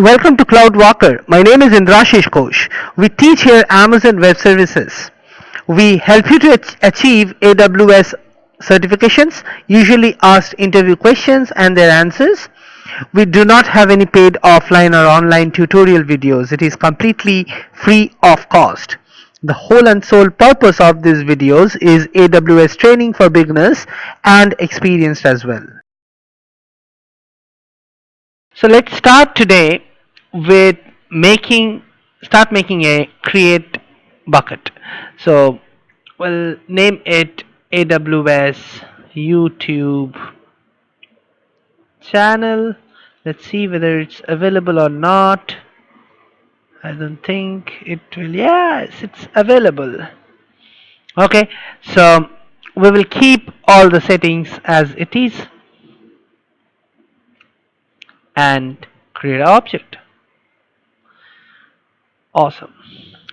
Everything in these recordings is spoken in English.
Welcome to Cloud Walker. My name is Indrashish Ghosh. We teach here Amazon Web Services. We help you to achieve AWS certifications, usually asked interview questions and their answers. We do not have any paid offline or online tutorial videos. It is completely free of cost. The whole and sole purpose of these videos is AWS training for beginners and experienced as well. So let's start today with making a create bucket. So we'll name it AWS YouTube channel. Let's see whether it's available or not. I don't think it will. Yes, it's available. Okay, so we will keep all the settings as it is and create an object. Awesome.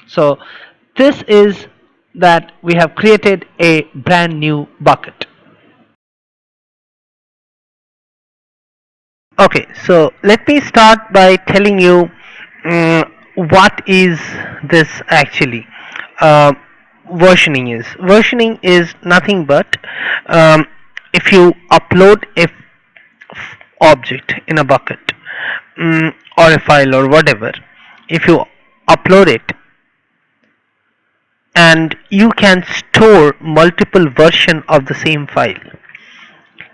So this is that we have created a brand new bucket. Okay, so let me start by telling you what is this actually. Uh, versioning is nothing but if you upload a object in a bucket, or a file or whatever. If you upload it and you can store multiple version of the same file,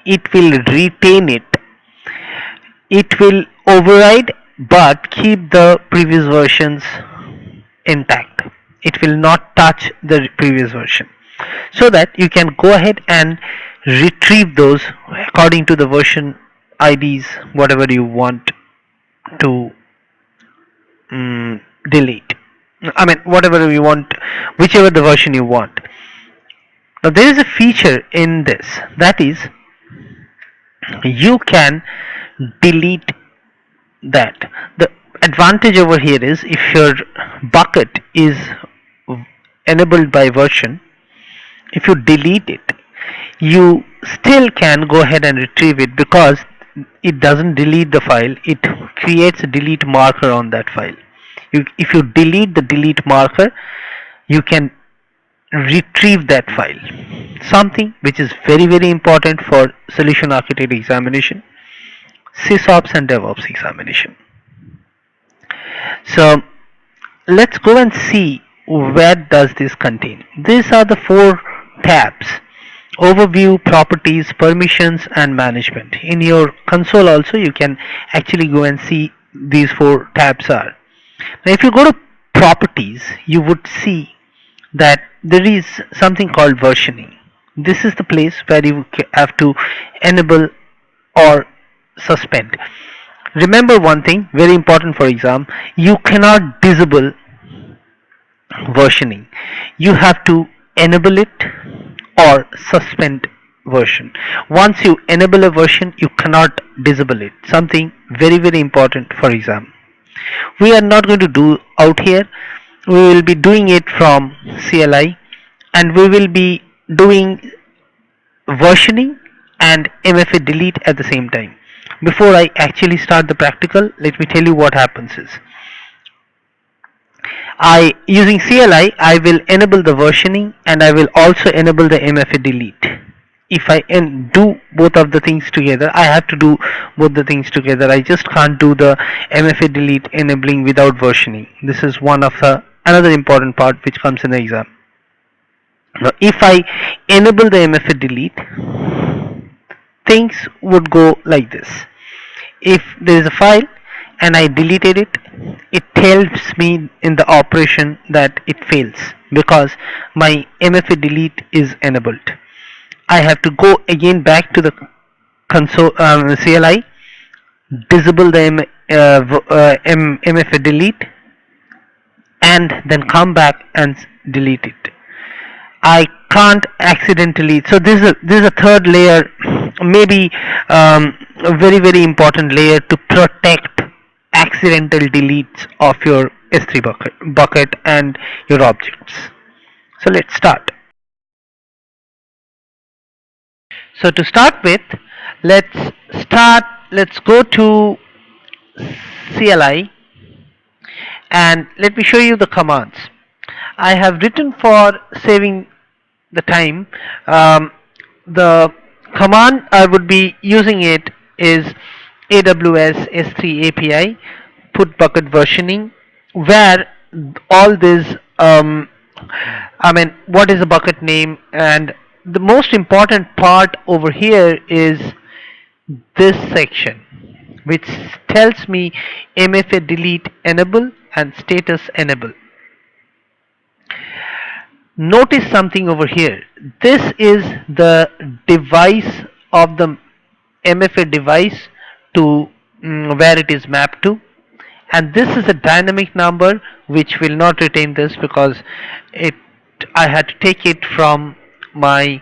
it will retain it. It will override but keep the previous versions intact. It will not touch the previous version, so that you can go ahead and retrieve those according to the version IDs, whatever you want to delete. I mean, whatever you want, whichever the version you want. Now there is a feature in this, that is, you can delete that. The advantage over here is, if your bucket is enabled by version, if you delete it, you still can go ahead and retrieve it, because it doesn't delete the file, it creates a delete marker on that file. If you delete the delete marker, you can retrieve that file, something which is very important for solution architect examination, sysops and DevOps examination. So let's go and see where does this contain. These are the four tabs: overview, properties, permissions and management. In your console also you can actually go and see these four tabs are. Now if you go to properties, you would see that there is something called versioning. This is the place where you have to enable or suspend. Remember one thing very important for exam: you cannot disable versioning. You have to enable it or suspend version. Once you enable a version, you cannot disable it. Something very important for exam. We are not going to do out here. We will be doing it from CLI, and we will be doing versioning and MFA delete at the same time. Before I actually start the practical, let me tell you what happens is, using CLI, I will enable the versioning and I will also enable the MFA delete. If I do both of the things together, I have to do both the things together. I just can't do the MFA delete enabling without versioning. This is one of the another important part which comes in the exam. Now if I enable the MFA delete, things would go like this. If there is a file and I deleted it, it tells me in the operation that it fails because my MFA delete is enabled. I have to go again back to the console, CLI, disable the MFA delete, and then come back and delete it. I can't accidentally. So this is a third layer, maybe a very important layer to protect accidental deletes of your S3 bucket and your objects. So let's start. So to start with, let's go to CLI, and let me show you the commands. I have written for saving the time. Um, the command I would be using it is AWS S3 API put bucket versioning, where all this what is a bucket name, and the most important part over here is this section, which tells me MFA delete enable and status enable. Notice something over here. This is the device of the MFA device to where it is mapped to, and this is a dynamic number which will not retain this because it I had to take it from my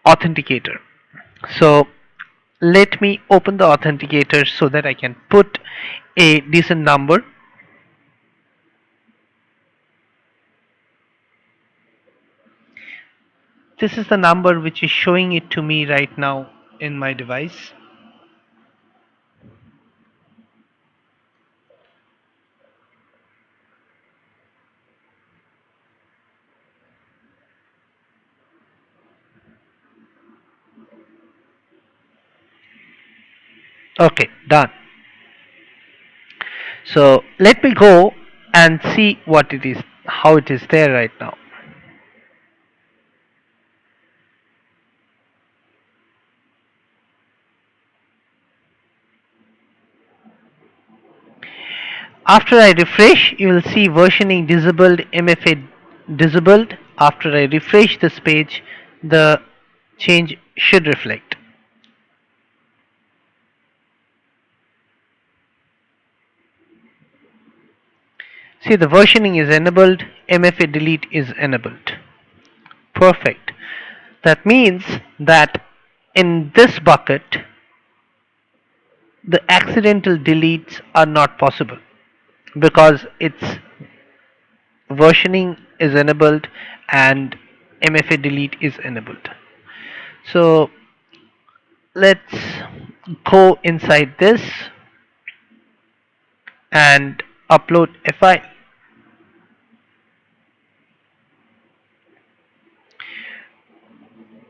authenticator. So let me open the authenticator so that I can put a decent number. This is the number which is showing it to me right now in my device. Okay, done. So let me go and see what it is, how it is there right now. After I refresh, you will see versioning disabled, MFA disabled. After I refresh this page, the change should reflect. See, the versioning is enabled, MFA delete is enabled. Perfect. That means that in this bucket, the accidental deletes are not possible because its versioning is enabled and MFA delete is enabled. So let's go inside this and upload a file.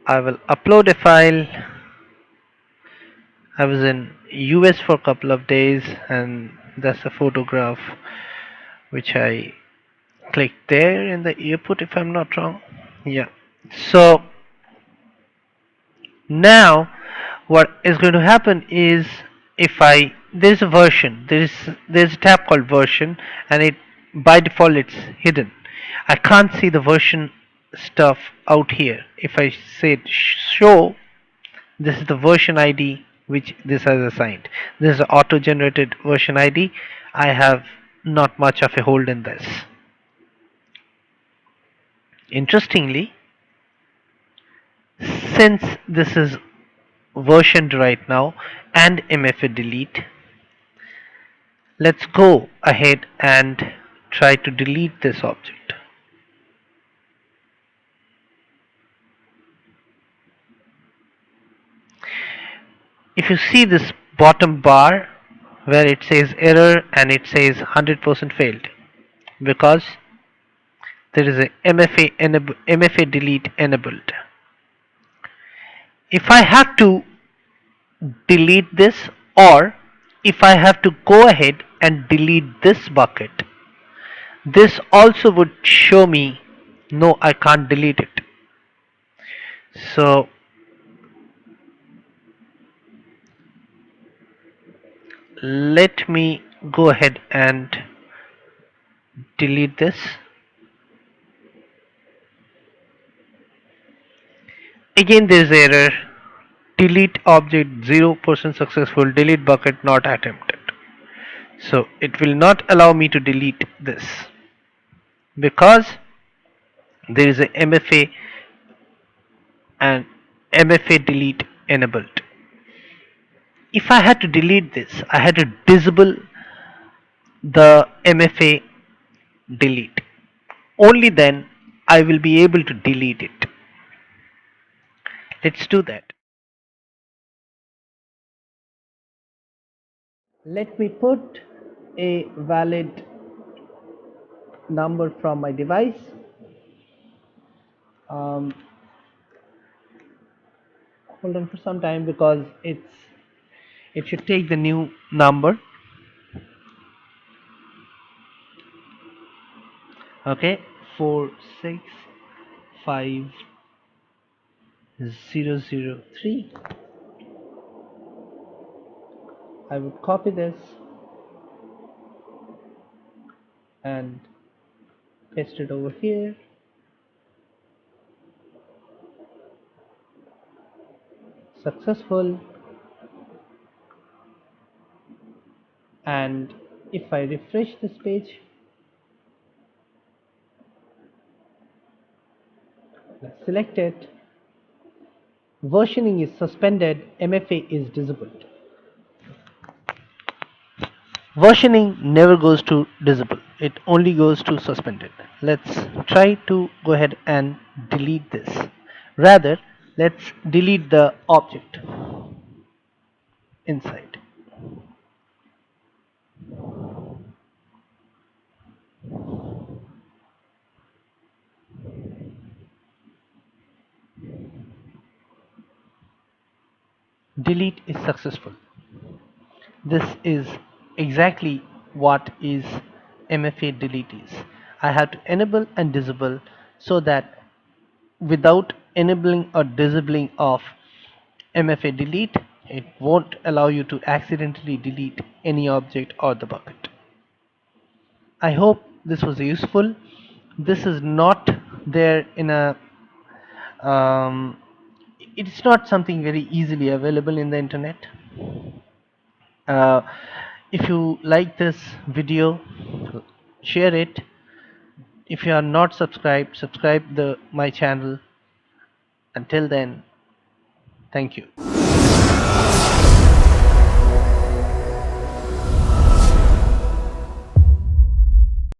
I will upload a file. I was in US for a couple of days, and that's a photograph which I clicked there in the airport, if I'm not wrong. Yeah. So now what is going to happen is, if I there's a version, there's a tab called version, and it by default it's hidden. I can't see the version stuff out here. If I say show, this is the version ID which this has assigned. This is auto generated version ID. I have not much of a hold in this. Interestingly, since this is versioned right now and MFA delete, let's go ahead and try to delete this object. If you see this bottom bar where it says error and it says 100% failed, because there is a MFA delete enabled. If I have to delete this, or if I have to go ahead and delete this bucket, this also would show me no, I can't delete it. So let me go ahead and delete this. Again there is error, delete object 0% successful, delete bucket not attempted. So it will not allow me to delete this because there is a MFA and MFA delete enabled. If I had to delete this, I had to disable the MFA delete. Only then I will be able to delete it. Let's do that. Let me put a valid number from my device. um, Hold on for some time because it should take the new number. Okay, 465003. I would copy this and paste it over here. Successful. And if I refresh this page, let's select it. Versioning is suspended, MFA is disabled. Versioning never goes to disable, it only goes to suspended. Let's try to go ahead and delete this. Rather, let's delete the object inside. Delete is successful. This is exactly what is MFA delete is. I have to enable and disable so that without enabling or disabling of MFA delete, it won't allow you to accidentally delete any object or the bucket. I hope this was useful. This is not there in a it's not something very easily available in the internet. uh, if you like this video, share it. If you are not subscribed, subscribe the my channel. Until then, thank you.